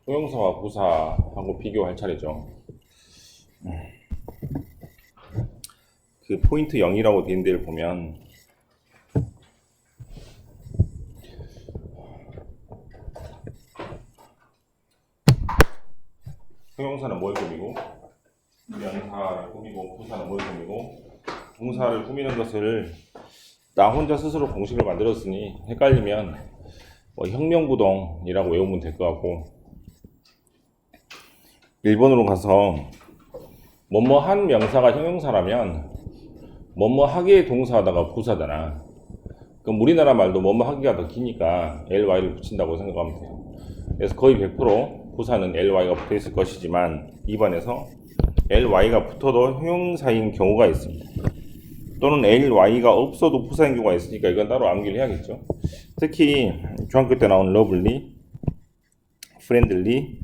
형용사와 부사하고 비교할 차례죠. 그 포인트 0이라고 된 데를 보면 형용사는 뭘 꾸미고 명사를 꾸미고 부사는 뭘 꾸미고 동사를 꾸미는 것을 나 혼자 스스로 공식을 만들었으니 헷갈리면 뭐 혁명부동이라고 외우면 될 것 같고, 일본으로 가서 뭐뭐한 명사가 형용사라면 뭐뭐하기의 동사하다가 부사잖아. 그럼 우리나라 말도 뭐뭐하기가 더 기니까 ly를 붙인다고 생각하면 돼요. 그래서 거의 100% 부사는 ly가 붙어 있을 것이지만 이번에서 ly가 붙어도 형용사인 경우가 있습니다. 또는 ly가 없어도 부사인 경우가 있으니까 이건 따로 암기를 해야겠죠. 특히 중학교 때 나온 러블리, 프렌들리,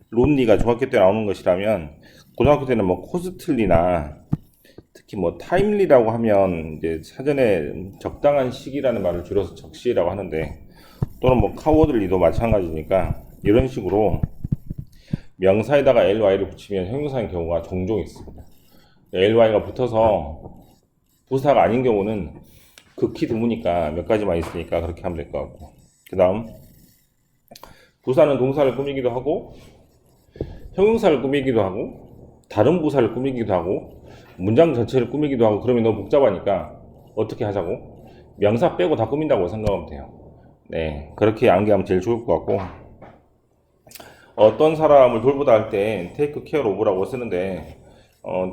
론리가 중학교 때 나오는 것이라면 고등학교 때는 뭐 코스틀리나 특히 뭐 타임리라고 하면 이제 사전에 적당한 시기라는 말을 줄여서 적시라고 하는데, 또는 뭐 카워들리도 마찬가지니까 이런 식으로 명사에다가 ly를 붙이면 형용사인 경우가 종종 있습니다. ly가 붙어서 부사가 아닌 경우는 극히 드무니까 몇 가지만 있으니까 그렇게 하면 될 것 같고, 그 다음 부사는 동사를 꾸미기도 하고 형용사를 꾸미기도 하고 다른 부사를 꾸미기도 하고 문장 전체를 꾸미기도 하고. 그러면 너무 복잡하니까 어떻게 하자고? 명사 빼고 다 꾸민다고 생각하면 돼요. 네, 그렇게 암기하면 제일 좋을 것 같고, 어떤 사람을 돌보다 할 때 take care of라고 쓰는데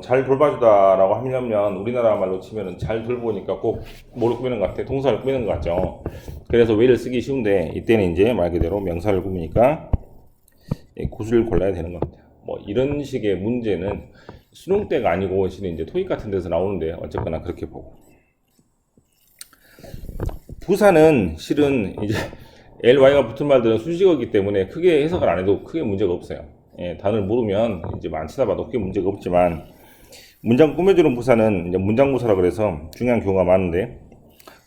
잘 돌봐주다 라고 하려면 우리나라 말로 치면은 잘 돌보니까 꼭 뭐를 꾸미는 것 같아? 동사를 꾸미는 것 같죠. 그래서 where를 쓰기 쉬운데 이때는 이제 말 그대로 명사를 꾸미니까 구슬을 골라야 되는 것 같아요. 뭐 이런 식의 문제는 수능 때가 아니고 실은 이제 토익 같은 데서 나오는데 어쨌거나 그렇게 보고, 부사는 실은 이제 ly가 붙은 말들은 수식어이기 때문에 크게 해석을 안 해도 크게 문제가 없어요. 예, 단어를 모르면 이제 많치다 봐도 크게 문제가 없지만, 문장 꾸며주는 부사는 이제 문장부사라 그래서 중요한 경우가 많은데,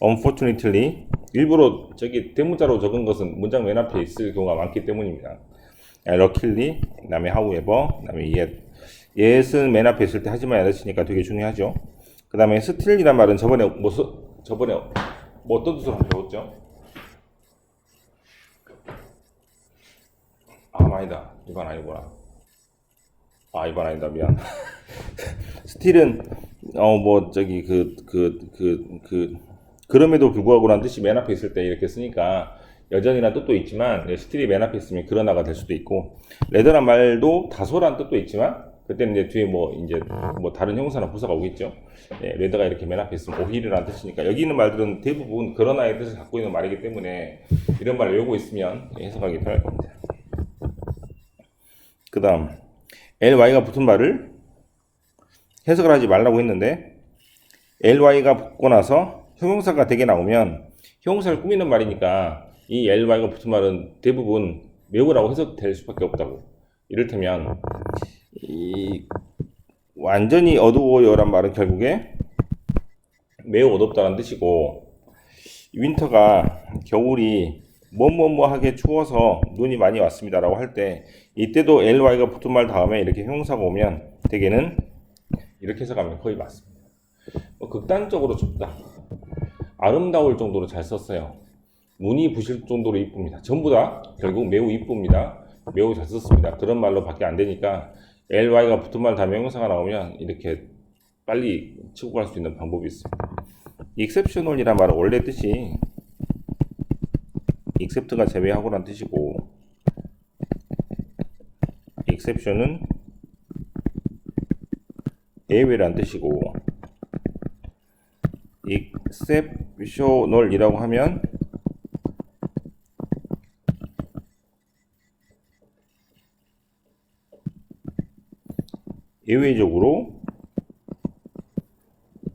unfortunately 일부러 저기 대문자로 적은 것은 문장 맨 앞에 있을 경우가 많기 때문입니다. luckily, 그 다음에 however, 그 다음에 yet은 맨 앞에 있을 때 하지만 yet이니까 되게 중요하죠. 그 다음에 still이란 말은 저번에 뭐 어떤 뜻으로 배웠죠? 아니다. 이건 아니구나. 이건 아니다. 미안. 스틸은 뭐 저기 그럼에도 불구하고라는 뜻이 맨 앞에 있을 때 이렇게 쓰니까 여전이란 뜻도 있지만, 스틸이 맨 앞에 있으면 그러나가 될 수도 있고, 레더란 말도 다소란 뜻도 있지만 그때는 이제 뒤에 뭐 다른 형사나 부사가 오겠죠. 레더가 이렇게 맨 앞에 있으면 오히려라는 뜻이니까, 여기 있는 말들은 대부분 그러나의 뜻을 갖고 있는 말이기 때문에 이런 말을 외우고 있으면 해석하기 편할 겁니다. 그 다음 ly가 붙은 말을 해석을 하지 말라고 했는데, ly가 붙고 나서 형용사가 되게 나오면 형용사를 꾸미는 말이니까 이 ly가 붙은 말은 대부분 외우라고 해석될 수밖에 없다고. 이를테면 이 완전히 어두워요란 말은 결국에 매우 어둡다는 뜻이고, 윈터가 겨울이 뭐뭐뭐하게 추워서 눈이 많이 왔습니다 라고 할 때 이때도 ly가 붙은 말 다음에 이렇게 형용사가 오면 대개는 이렇게 해석하면 거의 맞습니다. 극단적으로 좁다, 아름다울 정도로 잘 썼어요, 눈이 부실 정도로 이쁩니다, 전부 다 결국 매우 이쁩니다, 매우 잘 썼습니다, 그런 말로 밖에 안 되니까 ly가 붙은 말 다음에 형용사가 나오면 이렇게 빨리 치고 갈 수 있는 방법이 있습니다. exceptional이란 말은 원래 뜻이 except가 제외하고란 뜻이고, exception은 예외란 뜻이고, exceptional이라고 하면 예외적으로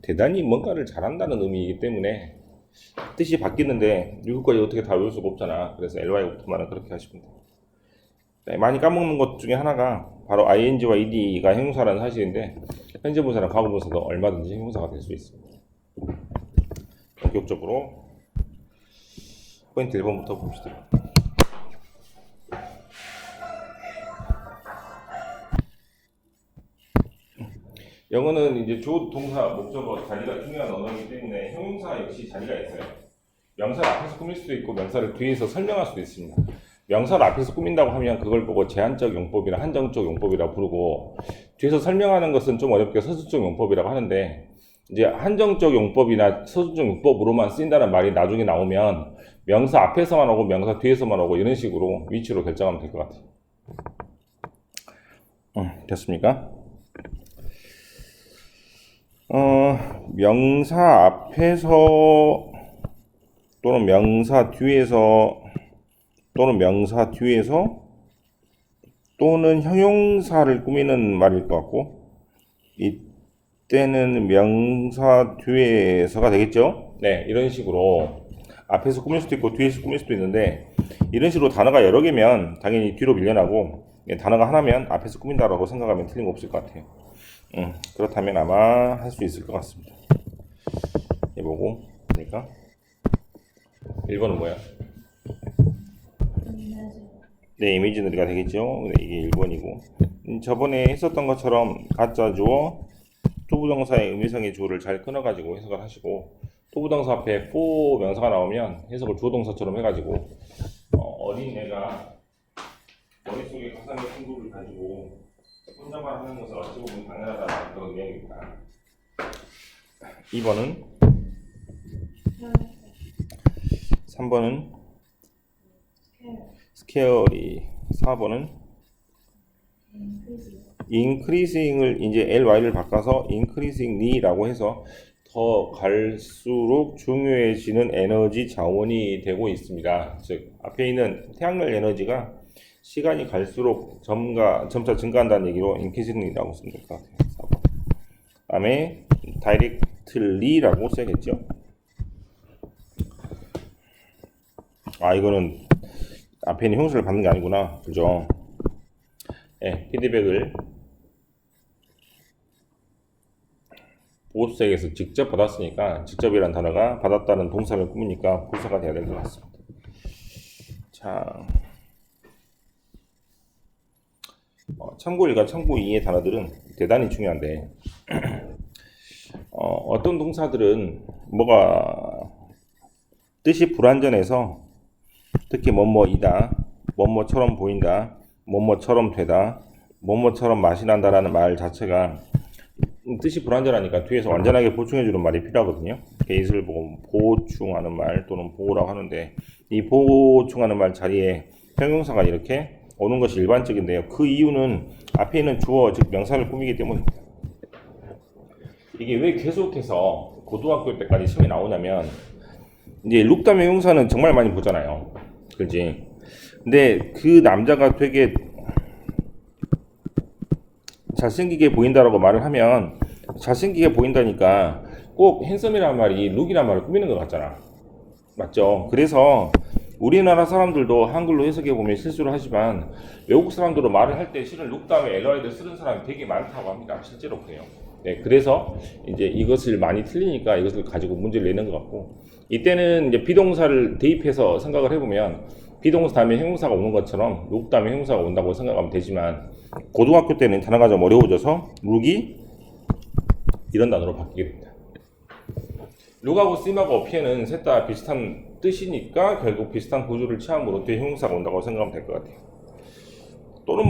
대단히 뭔가를 잘한다는 의미이기 때문에 뜻이 바뀌는데 이것까지 어떻게 다 외울 수가 없잖아. 그래서 ly가 붙은 말은 그렇게 하시면 돼요. 네, 많이 까먹는 것 중에 하나가 바로 ing와 ed가 형용사라는 사실인데, 현재 분사나 과거 분사도 얼마든지 형용사가 될 수 있습니다. 본격적으로 포인트 1번부터 봅시다. 영어는 이제 주 동사 목적어 자리가 중요한 언어이기 때문에 형용사 역시 자리가 있어요. 명사를 앞에서 꾸밀 수도 있고 명사를 뒤에서 설명할 수도 있습니다. 명사를 앞에서 꾸민다고 하면 그걸 보고 제한적 용법이나 한정적 용법이라고 부르고, 뒤에서 설명하는 것은 좀 어렵게 서술적 용법이라고 하는데, 이제 한정적 용법이나 서술적 용법으로만 쓰인다는 말이 나중에 나오면 명사 앞에서만 오고 명사 뒤에서만 오고 이런 식으로 위치로 결정하면 될 것 같아요. 됐습니까? 명사 앞에서 또는 명사 뒤에서 또는 형용사를 꾸미는 말일 것 같고, 이때는 명사 뒤에서가 되겠죠? 네, 이런 식으로 앞에서 꾸밀 수도 있고 뒤에서 꾸밀 수도 있는데, 이런 식으로 단어가 여러 개면 당연히 뒤로 밀려나고, 단어가 하나면 앞에서 꾸민다라고 생각하면 틀림없을 것 같아요. 그렇다면 아마 할 수 있을 것 같습니다. 해보고 그러니까 1번은 뭐야? 네, 이미지너리가 되겠죠. 네, 이게 1번이고, 저번에 했었던 것처럼 가짜 주어 투부정사의 의미상의 주어를 잘 끊어가지고 해석을 하시고, 투부정사 앞에 for 명사가 나오면 해석을 주어동사처럼 해가지고, 어린 애가 머릿속에 가상의 친구를 가지고 혼자만 하는 것을 어찌 보면 당연하다는 그런 내용입니다. 2번은 3번은 스케어리, 4번은 increasing을 이제 ly를 바꿔서 increasingly라고 해서 더 갈수록 중요해지는 에너지 자원이 되고 있습니다. 즉 앞에 있는 태양열 에너지가 시간이 갈수록 점차 증가한다는 얘기로 increasingly라고 쓰면 될 것 같아요. 4번. 다음에 directly라고 써야겠죠. 이거는 앞에 있는 형용사를 받는 게 아니구나, 그죠? 네, 피드백을 보호수색에서 직접 받았으니까, 직접이라는 단어가 받았다는 동사를 꾸미니까 부사가 돼야 될 것 같습니다. 자, 참고 1과 참고 2의 단어들은 대단히 중요한데, 어떤 동사들은 뭐가 뜻이 불완전해서, 특히 뭐뭐이다, 뭐뭐처럼 보인다, 뭐뭐처럼 되다, 뭐뭐처럼 맛이 난다라는 말 자체가 뜻이 불완전하니까 뒤에서 완전하게 보충해주는 말이 필요하거든요. 게이트를 보충하는 말 또는 보호라고 하는데, 이 보충하는 말 자리에 형용사가 이렇게 오는 것이 일반적인데요. 그 이유는 앞에 있는 주어, 즉 명사를 꾸미기 때문입니다. 이게 왜 계속해서 고등학교 때까지 시험에 나오냐면, 이제 룩담의 형용사는 정말 많이 보잖아요. 그렇지? 근데 그 남자가 되게 잘생기게 보인다라고 말을 하면, 잘생기게 보인다니까 꼭 핸섬이라는 말이 룩이라는 말을 꾸미는 것 같잖아. 맞죠? 그래서 우리나라 사람들도 한글로 해석해 보면 실수를 하지만, 외국 사람들도 말을 할 때 실은 룩 다음에 LI를 쓰는 사람이 되게 많다고 합니다. 실제로 그래요. 네, 그래서 이제 이것을 많이 틀리니까 이것을 가지고 문제를 내는 것 같고, 이때는 이제 비동사를 대입해서 생각을 해보면 비동사 다음에 형용사가 오는 것처럼 룩 다음에 형용사가 온다고 생각하면 되지만, 고등학교 때는 단어가 좀 어려워져서 룩이 이런 단어로 바뀌게 됩니다. 룩하고 씀하고 어피에는 셋 다 비슷한 뜻이니까 결국 비슷한 구조를 취함으로 뒤에 형용사가 온다고 생각하면 될 것 같아요. 또는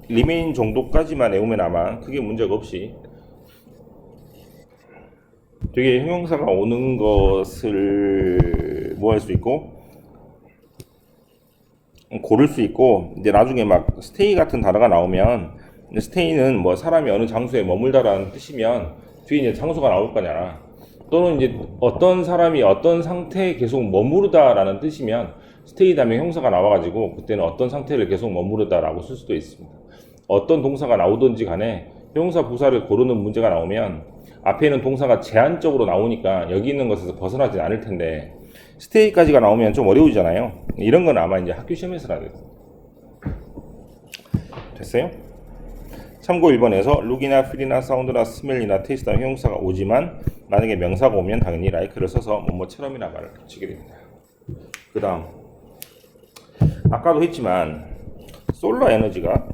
리메인 정도까지만 외우면 아마 크게 문제가 없이 되게 형용사가 오는 것을 뭐 할 수 있고 고를 수 있고, 이제 나중에 막 스테이 같은 단어가 나오면, 스테이는 뭐 사람이 어느 장소에 머물다라는 뜻이면 뒤에 이제 장소가 나올 거냐, 또는 이제 어떤 사람이 어떤 상태에 계속 머무르다라는 뜻이면 스테이 다음에 형사가 나와가지고 그때는 어떤 상태를 계속 머무르다라고 쓸 수도 있습니다. 어떤 동사가 나오든지 간에 형용사 부사를 고르는 문제가 나오면 앞에 있는 동사가 제한적으로 나오니까 여기 있는 것에서 벗어나지 않을 텐데, 스테이까지가 나오면 좀 어려우잖아요. 이런 건 아마 이제 학교 시험에서 나와요. 됐어요? 참고 1번에서 룩이나 필이나 사운드나 스멜이나 테이스트나 형용사가 오지만, 만약에 명사가 오면 당연히 like를 써서 뭐뭐처럼이나 말을 붙이게 됩니다. 그 다음, 아까도 했지만 솔라 에너지가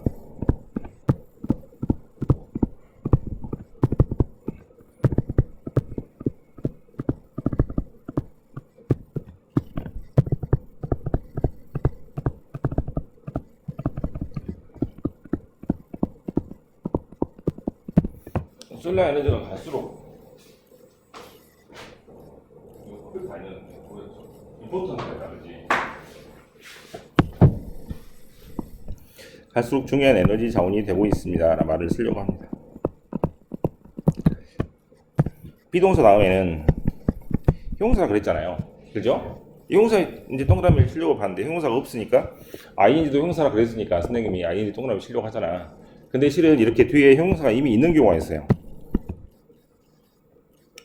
솔라 에너지가 갈수록 이거 커피 다니는데 보였죠? 임포턴트에 다르지. 갈수록 중요한 에너지 자원이 되고 있습니다 라는 말을 쓰려고 합니다. 비동사 다음에는 형용사가 그랬잖아요. 그죠? 이 형용사 이제 동그라미를 치려고 봤는데 형용사가 없으니까 ing도 형용사라 그랬으니까 선생님이 ing 동그라미 치려고 하잖아. 근데 실은 이렇게 뒤에 형용사가 이미 있는 경우가 있어요.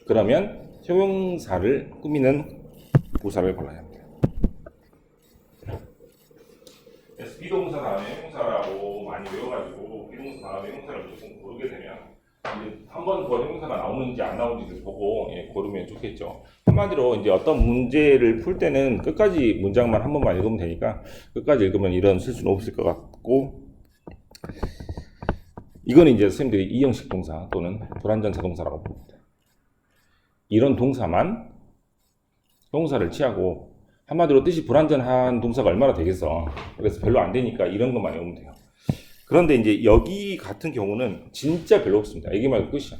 그러면 형용사를 꾸미는 부사를 골라야 합니다. 그래서 비동사 다음에 형용사라고 많이 외워가지고 비동사 다음에 형용사를 무조건 고르게 되면 한 번 더 형용사가 나오는지 안 나오는지를 보고 고르면 좋겠죠. 한마디로 이제 어떤 문제를 풀 때는 끝까지 문장만 한 번만 읽으면 되니까 끝까지 읽으면 이런 실수는 없을 것 같고, 이거는 이제 선생님들이 이형식 동사 또는 불완전사 동사라고 봅니다. 이런 동사만 형용사를 취하고 한마디로 뜻이 불완전한 동사가 얼마나 되겠어. 그래서 별로 안 되니까 이런 것만 외우면 돼요. 그런데 이제 여기 같은 경우는 진짜 별로 없습니다. 이게 말고 끝이야.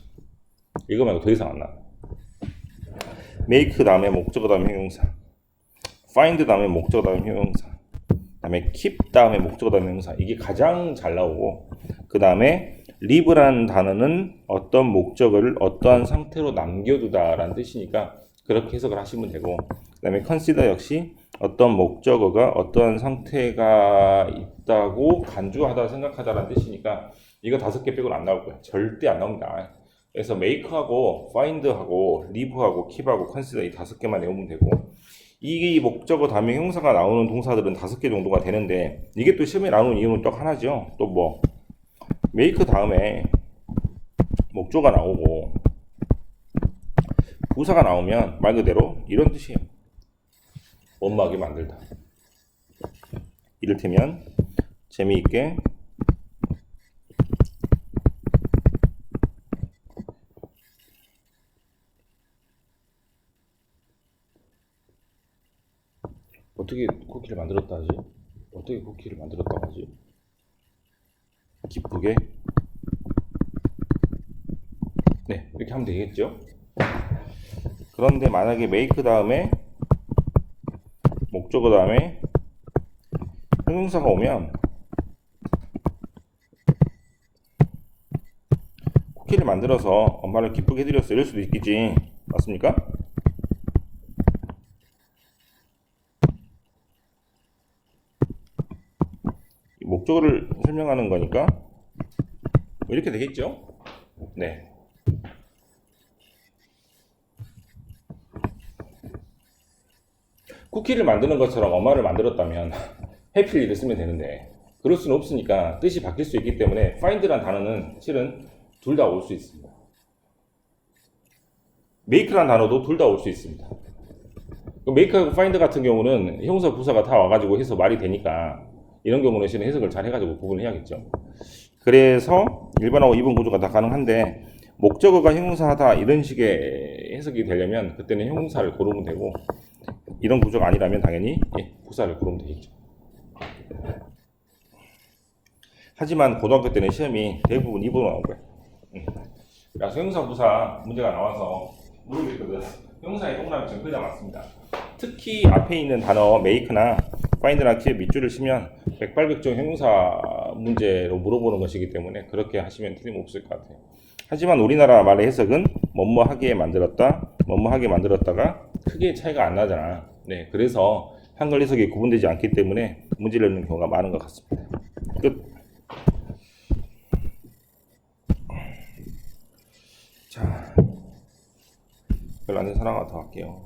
이거 말고 더 이상 안 나와. make 다음에 목적어 다음에 형용사, find 다음에 목적어 다음에 형용사, 다음에 keep 다음에 목적어 다음에 형용사. 이게 가장 잘 나오고, 그 다음에 leave라는 단어는 어떤 목적어를 어떠한 상태로 남겨두다 라는 뜻이니까 그렇게 해석을 하시면 되고, 그 다음에 consider 역시 어떤 목적어가 어떠한 상태가 있다고 간주하다 생각하다라는 뜻이니까 이거 5개 빼고는 안 나올 거예요. 절대 안 나옵니다. 그래서 make하고 find하고 leave하고 keep하고 consider 이 5개만 외우면 되고, 이 목적어 다음에 형용사가 나오는 동사들은 5개 정도가 되는데, 이게 또 시험에 나오는 이유는 또 하나죠. 또 뭐 make 다음에 목적어가 나오고 부사가 나오면 말 그대로 이런 뜻이에요. 원막이 만들다. 이를테면 재미있게 어떻게 쿠키를 만들었다 하지? 어떻게 쿠키를 만들었다고 하지? 기쁘게, 네, 이렇게 하면 되겠죠? 그런데 만약에 make 다음에 목적어 다음에 형용사가 오면 쿠키를 만들어서 엄마를 기쁘게 해드렸어 이럴 수도 있겠지. 맞습니까? 목적어를 설명하는 거니까 이렇게 되겠죠? 네. 쿠키를 만드는 것처럼 엄마를 만들었다면 해피리를 쓰면 되는데 그럴 수는 없으니까 뜻이 바뀔 수 있기 때문에 find란 단어는 실은 둘 다 올 수 있습니다. make란 단어도 둘 다 올 수 있습니다. make하고 find 같은 경우는 형용사 부사가 다 와가지고 해서 말이 되니까 이런 경우는 실은 해석을 잘 해가지고 구분을 해야겠죠. 그래서 1번하고 2번 구조가 다 가능한데 목적어가 형용사하다 이런 식의 해석이 되려면 그때는 형용사를 고르면 되고, 이런 구조가 아니라면 당연히 부사를 고르면 되겠죠. 하지만 고등학교 때는 시험이 대부분 2번으로 나올 거예요. 그래서 형용사 부사 문제가 나와서 모르겠거든. 형용사의 동그라미 전부 다 맞습니다. 특히 앞에 있는 단어 make나 find나 keep 밑줄을 치면 백발백중 형용사 문제로 물어보는 것이기 때문에 그렇게 하시면 틀림없을 것 같아요. 하지만 우리나라 말의 해석은 뭐뭐하게 만들었다, 뭐뭐하게 만들었다가 크게 차이가 안 나잖아. 네, 그래서 한글 해석이 구분되지 않기 때문에 문제를 내는 경우가 많은 것 같습니다. 끝. 자, 별로 안 된 사람 더 할게요.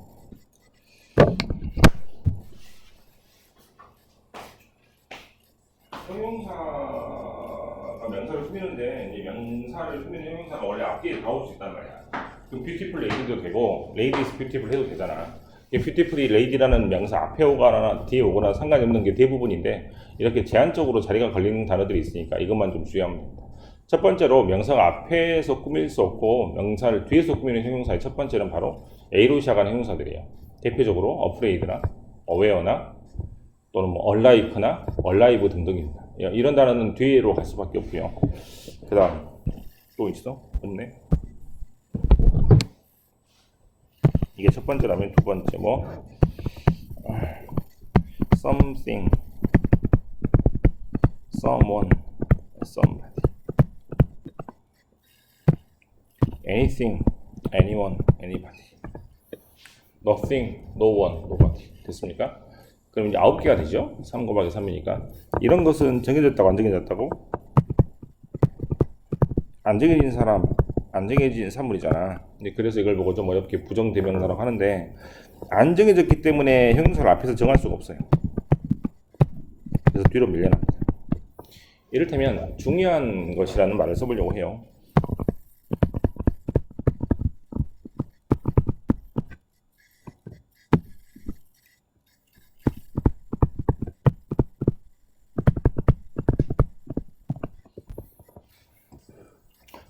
형용사가 명사를 꾸미는데 이제 명사를 꾸미는 형용사가 원래 앞뒤에 다 올 수 있단 말이야. 그럼 beautiful lady도 되고 lady is beautiful 해도 되잖아. beautifully lady라는 명사 앞에 오거나 뒤에 오거나 상관이 없는 게 대부분인데 이렇게 제한적으로 자리가 걸리는 단어들이 있으니까 이것만 좀 주의하면 됩니다. 첫 번째로 명사가 앞에서 꾸밀 수 없고 명사를 뒤에서 꾸미는 형용사의 첫 번째는 바로 A로 시작하는 형용사들이에요. 대표적으로 afraid나 aware나 또는 뭐 alike나 alive 등등입니다. 이런 단어는 뒤로 갈 수밖에 없고요. 그 다음 또 있어? 없네. 이게 첫 번째라면 두 번째 뭐 something, someone, somebody, anything, anyone, anybody, nothing, no one, nobody. 됐습니까? 그럼 이제 9개가 되죠? 3 곱하기 3이니까. 이런 것은 정해졌다고 안 정해졌다고? 안 정해진 사람, 안 정해진 사물이잖아. 그래서 이걸 보고 좀 어렵게 부정대명사라고 하는데, 안 정해졌기 때문에 형용사를 앞에서 정할 수가 없어요. 그래서 뒤로 밀려납니다. 이를테면 중요한 것이라는 말을 써보려고 해요.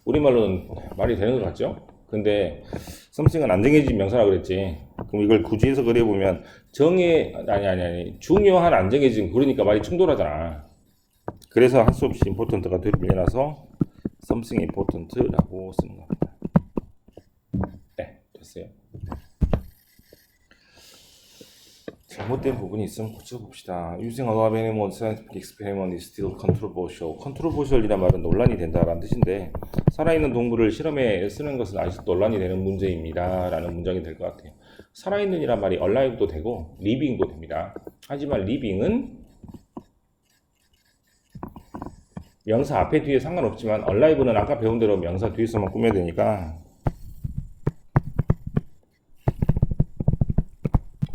우리말로는 말이 되는 것 같죠? 근데 something은 안 정해진 명사라고 그랬지. 그럼 이걸 굳이 해석을 해보면 아니 중요한 안 정해진, 그러니까 말이 충돌하잖아. 그래서 할 수 없이 important가 뒤로 밀려나서 something important라고 쓰는 겁니다. 네, 됐어요. 잘못된 부분이 있으면 고쳐봅시다. Using a lot of animal scientific experiment is still controversial. controversial이란 말은 논란이 된다라는 뜻인데, 살아있는 동물을 실험에 쓰는 것은 아직도 논란이 되는 문제입니다 라는 문장이 될 것 같아요. 살아있는이란 말이 alive도 되고 living도 됩니다. 하지만 living은 명사 앞에 뒤에 상관없지만 alive는 아까 배운 대로 명사 뒤에서만 꾸며야 되니까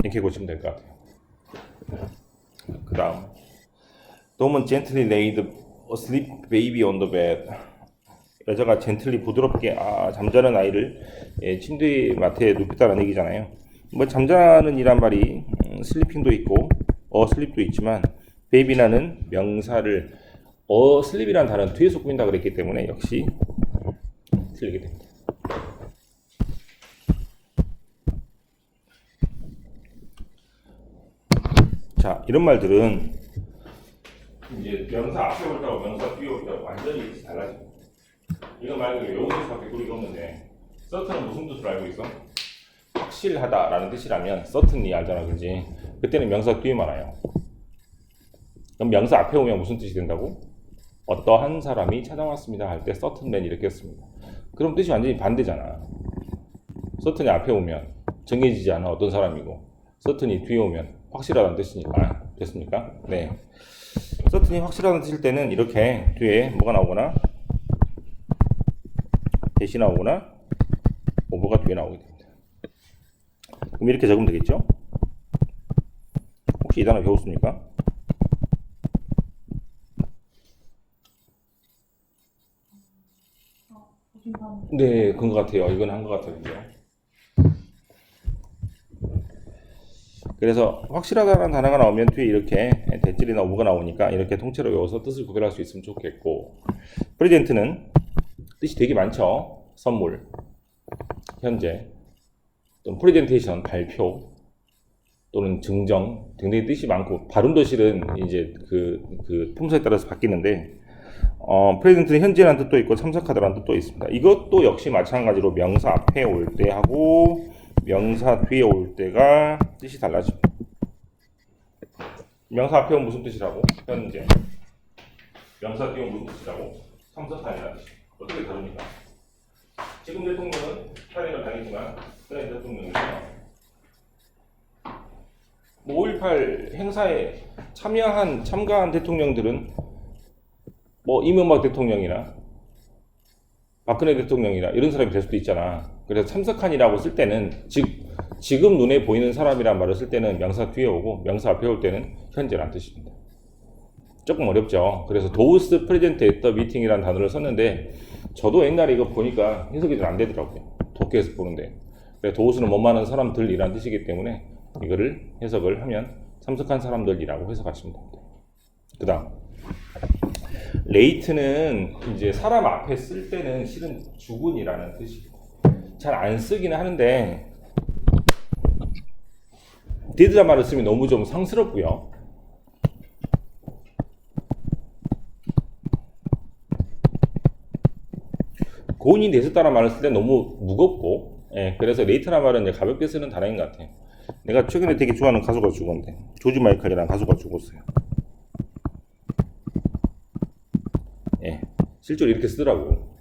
이렇게 고치면 될 것 같아요. 그 다음, Tom은 gently laid a sleep baby on the bed. 여자가 젠틀리 부드럽게 잠자는 아이를 침대 마트에 눕혔다는 얘기잖아요. 뭐 잠자는 이란 말이 슬리핑도 있고 슬립도 있지만 베이비라는 명사를 슬립이라는 단어는 뒤에서 꾸민다 그랬기 때문에 역시 틀리게 됩니다. 자, 이런 말들은 이제 명사 앞에 올 때하고 명사 뒤에 올 때하고 완전히 달라집니다. 이거 말고 외우는 댓글이 없는데, certain은 무슨 뜻으로 알고 있어? 확실하다라는 뜻이라면 certainly 알잖아, 그지? 그때는 명사 뒤에 많아요. 그럼 명사 앞에 오면 무슨 뜻이 된다고? 어떠한 사람이 찾아왔습니다 할 때 certainly 이렇게 씁니다. 그럼 뜻이 완전히 반대잖아. certainly 앞에 오면 정해지지 않아 어떤 사람이고, certainly 뒤에 오면 확실하다는 뜻이니까. 됐습니까? 네. certainly 확실하다는 뜻일 때는 이렇게 뒤에 뭐가 나오거나 대시 나오거나 오버가 뒤에 나오게 됩니다. 그럼 이렇게 적으면 되겠죠? 혹시 이 단어 배웠습니까? 네, 그런 것 같아요. 이건 한 것 같아요. 그죠? 그래서 확실하다는 단어가 나오면 뒤에 이렇게 대절이나 오버가 나오니까 이렇게 통째로 외워서 뜻을 구별할 수 있으면 좋겠고, 프레젠트는 뜻이 되게 많죠. 선물, 현재, 또는 프레젠테이션, 발표, 또는 증정 등등의 뜻이 많고, 발음도 실은 이제 그 품사에 따라서 바뀌는데, 프레젠트는 현재라는 뜻도 있고 참석하다라는 뜻도 있습니다. 이것도 역시 마찬가지로 명사 앞에 올 때 하고 명사 뒤에 올 때가 뜻이 달라집니다. 명사 앞에 오면 무슨 뜻이라고? 현재. 명사 뒤에 오면 무슨 뜻이라고? 참석하다라는 뜻. 어떻게 다릅니까? 지금 대통령은 현행을 다니지만 그런 대통령이죠. 5.18 행사에 참가한 대통령들은 이명박 대통령이나 박근혜 대통령이나 이런 사람이 될 수도 있잖아. 그래서 참석한이라고 쓸 때는 지금 눈에 보이는 사람이란 말을 쓸 때는 명사 뒤에 오고 명사 앞에 올 때는 현재란 뜻입니다. 조금 어렵죠. 그래서 those present at the meeting이라는 단어를 썼는데 저도 옛날에 이거 보니까 해석이 잘 안 되더라고요. 독해에서 보는데. 그래서 those는 못많은 사람들이라는 뜻이기 때문에 이거를 해석을 하면 참석한 사람들이라고 해석하시면 됩니다. 그 다음 late는 이제 사람 앞에 쓸 때는 실은 죽은이라는 뜻이고 잘 안 쓰기는 하는데 dead란 말을 쓰면 너무 좀 상스럽고요. 고인이 되셨다는 말을 쓸 때 너무 무겁고 예, 그래서 레이트란 말은 이제 가볍게 쓰는 단어인 것 같아요. 내가 최근에 되게 좋아하는 가수가 죽었는데 조지 마이클이라는 가수가 죽었어요. 예, 실제로 이렇게 쓰더라고.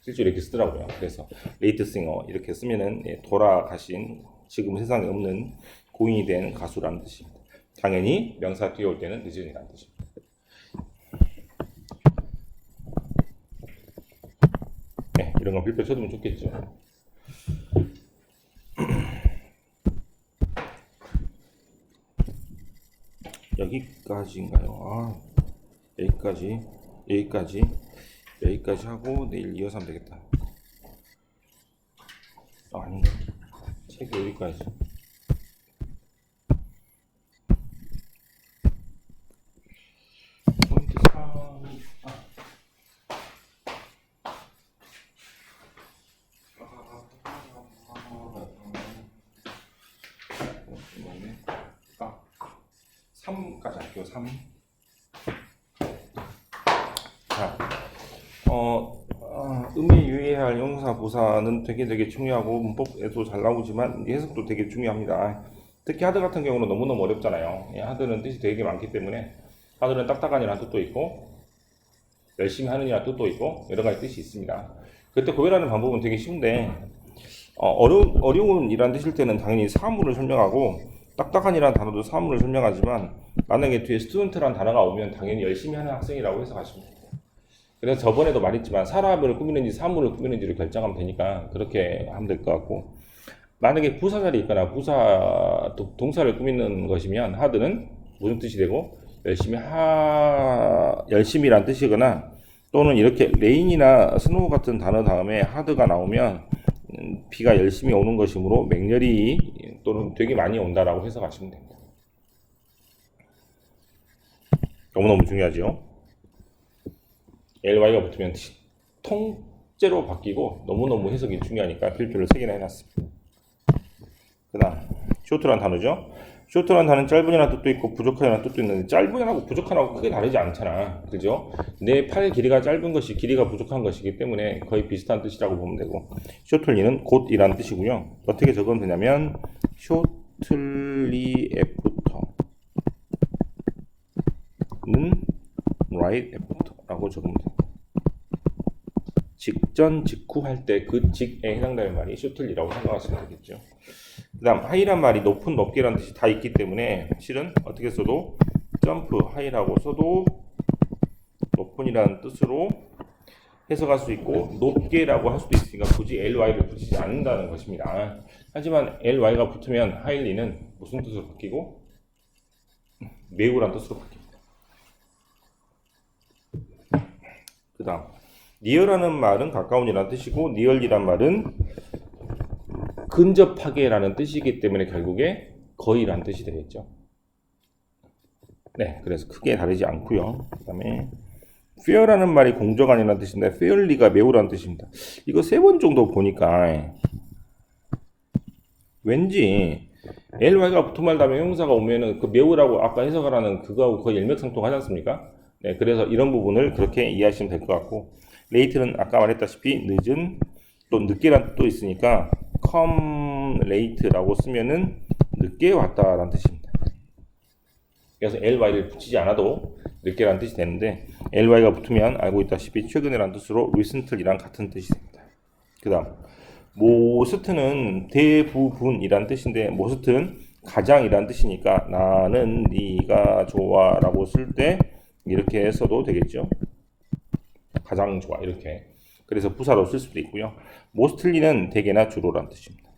실제로 이렇게 쓰더라고요. 그래서 레이트 싱어 이렇게 쓰면은 예, 돌아가신 지금 세상에 없는 고인이 된 가수라는 뜻입니다. 당연히 명사 뒤에 올 때는 늦은이라는 뜻입니다. 네, 이런 건 필표 쳐두면 좋겠죠. 여기까지인가요? 여기까지 하고 내일 이어서 하면 되겠다. 아닌가? 책 여기까지. 포인트 3. 아, 3까지 할게요. 3. 자, 음에 유의해야 할 형용사 부사는 되게 중요하고 문법에도 잘 나오지만 해석도 되게 중요합니다. 특히 하드 같은 경우는 너무너무 어렵잖아요. 하드는 뜻이 되게 많기 때문에 하드는 딱딱한이라는 뜻도 있고 열심히 하느냐는 뜻도 있고 여러 가지 뜻이 있습니다. 그때 구별하는 방법은 되게 쉬운데 어려운 이라는 뜻일 때는 당연히 사물을 설명하고 딱딱한이라는 단어도 사물을 설명하지만 만약에 뒤에 스튜던트라는 단어가 오면 당연히 열심히 하는 학생이라고 해석하시면 됩니다. 그래서 저번에도 말했지만 사람을 꾸미는지 사물을 꾸미는지를 결정하면 되니까 그렇게 하면 될 것 같고 만약에 부사절이 있거나 부사 동사를 꾸미는 것이면 하드는 무슨 뜻이 되고 열심히란 뜻이거나 또는 이렇게 레인이나 스노우 같은 단어 다음에 하드가 나오면 비가 열심히 오는 것이므로 맹렬히 또는 되게 많이 온다라고 해석하시면 됩니다. 너무너무 중요하죠. ly가 붙으면 통째로 바뀌고 너무너무 해석이 중요하니까 필표를 3개나 해놨습니다. 그 다음 쇼트란 단어죠. 쇼트란 단어는 짧은이라는 뜻도 있고 부족한이라는 뜻도 있는데 짧은이라고 부족한하고 크게 다르지 않잖아. 그죠? 내 팔 길이가 짧은 것이 길이가 부족한 것이기 때문에 거의 비슷한 뜻이라고 보면 되고 쇼틀리는 곧이라는 뜻이고요. 어떻게 적으면 되냐면 쇼틀리 애프터는 right after라고 적으면 돼요. 직전, 직후 할 때 그 직에 해당되는 말이 쇼틀리라고 생각하시면 되겠죠. 그 다음 하이란 말이 높은, 높게라는 뜻이 다 있기 때문에 실은 어떻게 써도 점프, 하이라고 써도 높은이라는 뜻으로 해석할 수 있고 높게라고 할 수도 있으니까 굳이 ly를 붙이지 않는다는 것입니다. 하지만 ly가 붙으면 하일리는 무슨 뜻으로 바뀌고 매우란 뜻으로 바뀝니다. 그 다음 니어라는 말은 가까운이라는 뜻이고 니얼이란 말은 근접하게라는 뜻이기 때문에 결국에 거의라는 뜻이 되겠죠. 네, 그래서 크게 다르지 않고요. 그 다음에 fair라는 말이 공정한이라는 뜻인데 fairly가 매우라는 뜻입니다. 이거 3번 정도 보니까 왠지 ly가 붙은 말 다음에 형용사가 오면은 그 매우라고 아까 해석하라는 그거하고 거의 일맥상통하지 않습니까? 네, 그래서 이런 부분을 그렇게 이해하시면 될 것 같고 late는 아까 말했다시피 늦은 또 늦게란 뜻도 있으니까 come late라고 쓰면은 늦게 왔다라는 뜻입니다. 그래서 ly를 붙이지 않아도 늦게라는 뜻이 되는데 ly가 붙으면 알고 있다시피 최근에라는 뜻으로 recently랑 같은 뜻이 됩니다. 그 다음 most는 대부분이란 뜻인데 most는 가장이란 뜻이니까 나는 네가 좋아 라고 쓸 때 이렇게 써도 되겠죠. 가장 좋아 이렇게. 그래서 부사로 쓸 수도 있고요. mostly는 대개나 주로란 뜻입니다.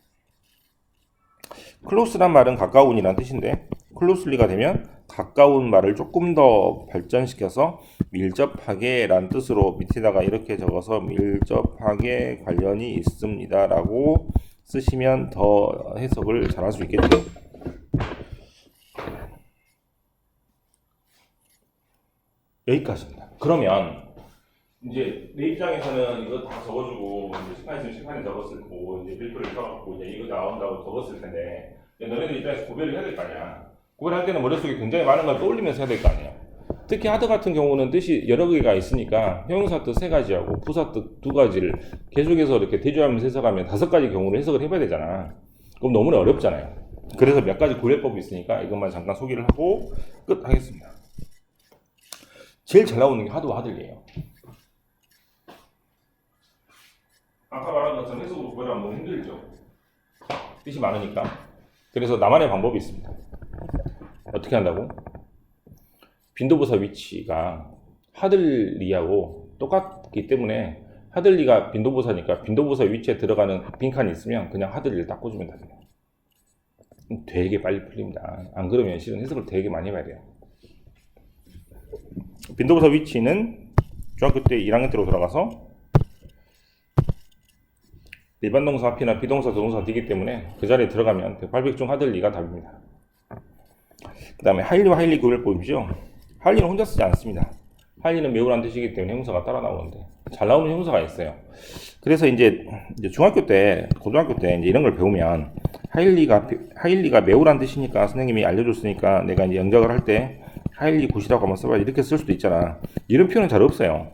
close란 말은 가까운이란 뜻인데 closely가 되면 가까운 말을 조금 더 발전시켜서 밀접하게 란 뜻으로 밑에다가 이렇게 적어서 밀접하게 관련이 있습니다 라고 쓰시면 더 해석을 잘 할 수 있겠죠. 여기까지입니다. 그러면 이제 내 입장에서는 이거 다 적어주고 이제 시간 있으면 시간에 적었을 거고 이제 필표를 써갖고 이제 이거 나온다고 적었을 텐데 너네들 입장에서 구별을 해야 될 거 아니야. 구별할 때는 머릿속에 굉장히 많은 걸 떠올리면서 해야 될 거 아니야. 특히 하드 같은 경우는 뜻이 여러 개가 있으니까 형용사 뜻 세 가지하고 부사 뜻 두 가지를 계속해서 이렇게 대조하면서 해석하면 다섯 가지 경우를 해석을 해봐야 되잖아. 그럼 너무나 어렵잖아요. 그래서 몇 가지 구별법이 있으니까 이것만 잠깐 소개를 하고 끝 하겠습니다. 제일 잘 나오는 게 하드와 하들리예요. 아까 말한 것처럼 해석으로 구별하면 너무 힘들죠. 뜻이 많으니까. 그래서 나만의 방법이 있습니다. 어떻게 한다고? 빈도부사 위치가 하들리하고 똑같기 때문에 하들리가 빈도부사니까 빈도부사 위치에 들어가는 빈칸이 있으면 그냥 하들리를 딱 꽂으면 됩니다. 되게 빨리 풀립니다. 안 그러면 실은 해석을 되게 많이 해봐야 돼요. 빈도부사 위치는 중학교 때 1학년 때로 돌아가서 일반 동사 앞이나 비동사, 조동사 뒤기 때문에 그 자리에 들어가면 10800중 하들리가 답입니다. 그 다음에 하일리와 하일리 구별법이죠. 하일리는 혼자 쓰지 않습니다. 하일리는 매우란 뜻이기 때문에 형용사가 따라 나오는데 잘 나오는 형용사가 있어요. 그래서 이제 중학교 때, 고등학교 때 이제 이런 걸 배우면 하일리가 매우란 뜻이니까 선생님이 알려줬으니까 내가 이제 영작을 할 때 하일리 굿이라고 한번 써봐 이렇게 쓸 수도 있잖아. 이런 표현은 잘 없어요.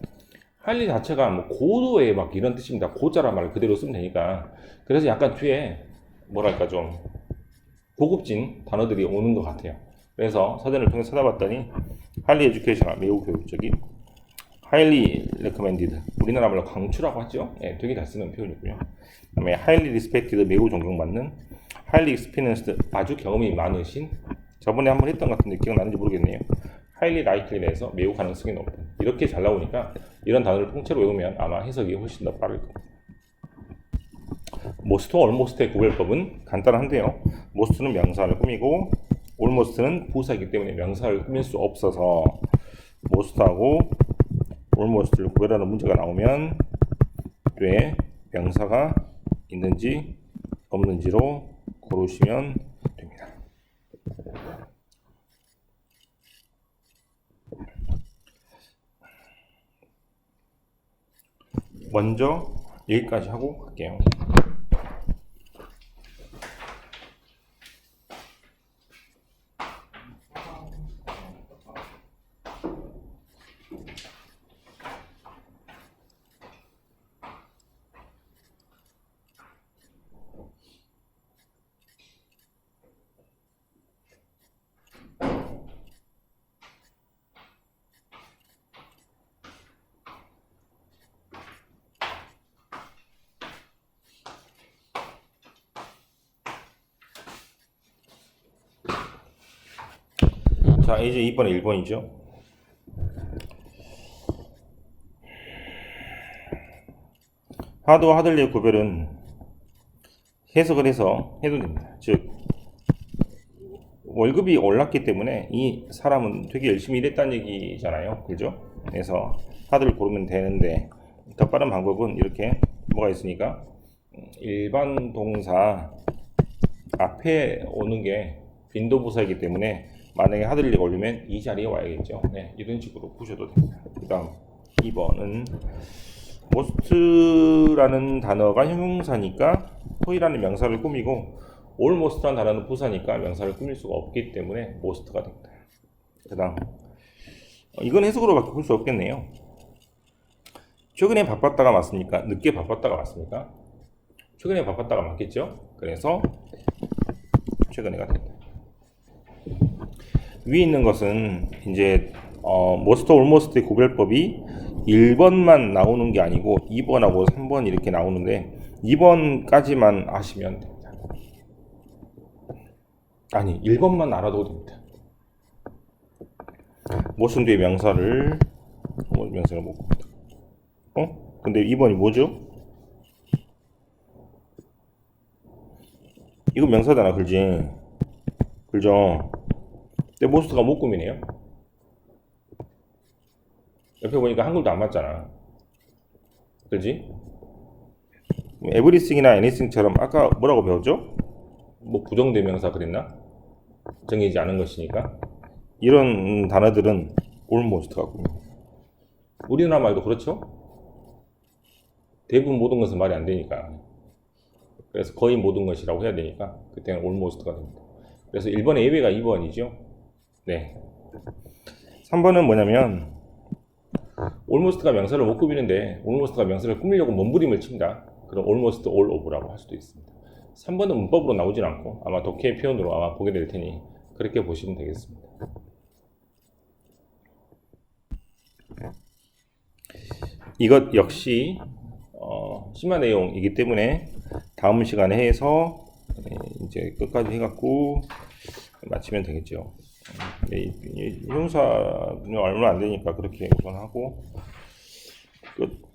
하일리 자체가 뭐 고도의 막 이런 뜻입니다. 고자란 말을 그대로 쓰면 되니까. 그래서 약간 뒤에 뭐랄까 좀 고급진 단어들이 오는 것 같아요. 그래서 사전을 통해 찾아봤더니 하일리 에듀케이셔널 매우 교육적인 highly recommended 우리나라 말로 강추라고 하죠. 예, 되게 잘 쓰는 표현이고요. 그다음에 highly respected 매우 존경받는 highly experienced 아주 경험이 많으신 저번에 한번 했던 것 같은데 기억나는지 모르겠네요. highly likely에서 매우 가능성이 높은 이렇게 잘 나오니까 이런 단어를 통째로 외우면 아마 해석이 훨씬 더 빠를 겁니다. most와 almost의 구별법은 간단한데요. most는 명사를 꾸미고 almost는 부사이기 때문에 명사를 꾸밀 수 없어서 most하고 almost를 구별하는 문제가 나오면 뒤에 명사가 있는지 없는지로 고르시면 됩니다. 먼저 여기까지 하고 갈게요. 자, 이제 2번에 1번이죠. 하드와 하들리의 구별은 해석을 해서 해도 됩니다. 즉 월급이 올랐기 때문에 이 사람은 되게 열심히 일했다는 얘기잖아요. 그죠? 그래서 하드를 고르면 되는데 더 빠른 방법은 이렇게 뭐가 있으니까 일반 동사 앞에 오는 게 빈도부사이기 때문에 만약에 하들리가 올리면 이 자리에 와야겠죠. 네, 이런 식으로 보셔도 됩니다. 그 다음 2번은 most라는 단어가 형용사니까 to이라는 명사를 꾸미고 almost라는 단어는 부사니까 명사를 꾸밀 수가 없기 때문에 most가 됩니다. 그 다음 이건 해석으로밖에 볼 수 없겠네요. 최근에 바빴다가 맞습니까? 늦게 바빴다가 맞습니까? 최근에 바빴다가 맞겠죠? 그래서 최근에가 됩니다. 위에 있는 것은 이제 most, almost의 구별법이 1번만 나오는 게 아니고 2번하고 3번 이렇게 나오는데 2번까지만 아시면 됩니다. 아니 1번만 알아도 됩니다. most는 뒤에 명사를 못 봅니다. 근데 2번이 뭐죠? 이거 명사잖아, 그지? 그죠? 근데 most가 못 꾸미네요. 옆에 보니까 한글도 안 맞잖아. 그지? everything이나 anything처럼 아까 뭐라고 배웠죠? 뭐 부정대명사 그랬나? 정해지지 않은 것이니까 이런 단어들은 almost가 꾸밉니다. 우리나라 말도 그렇죠? 대부분 모든 것은 말이 안 되니까 그래서 거의 모든 것이라고 해야 되니까 그때는 almost가 됩니다. 그래서 1번의 예외가 2번이죠. 네. 3번은 뭐냐면 almost가 명사를 못 꾸미는데 almost가 명사를 꾸미려고 몸부림을 친다. 그럼 almost all of라고 할 수도 있습니다. 3번은 문법으로 나오진 않고 아마 독해 표현으로 아마 보게 될 테니 그렇게 보시면 되겠습니다. 이것 역시 심화 내용이기 때문에 다음 시간에 해서 이제 끝까지 해갖고 마치면 되겠죠. 형사는 얼마 안 되니까 그렇게 우선 하고 끝.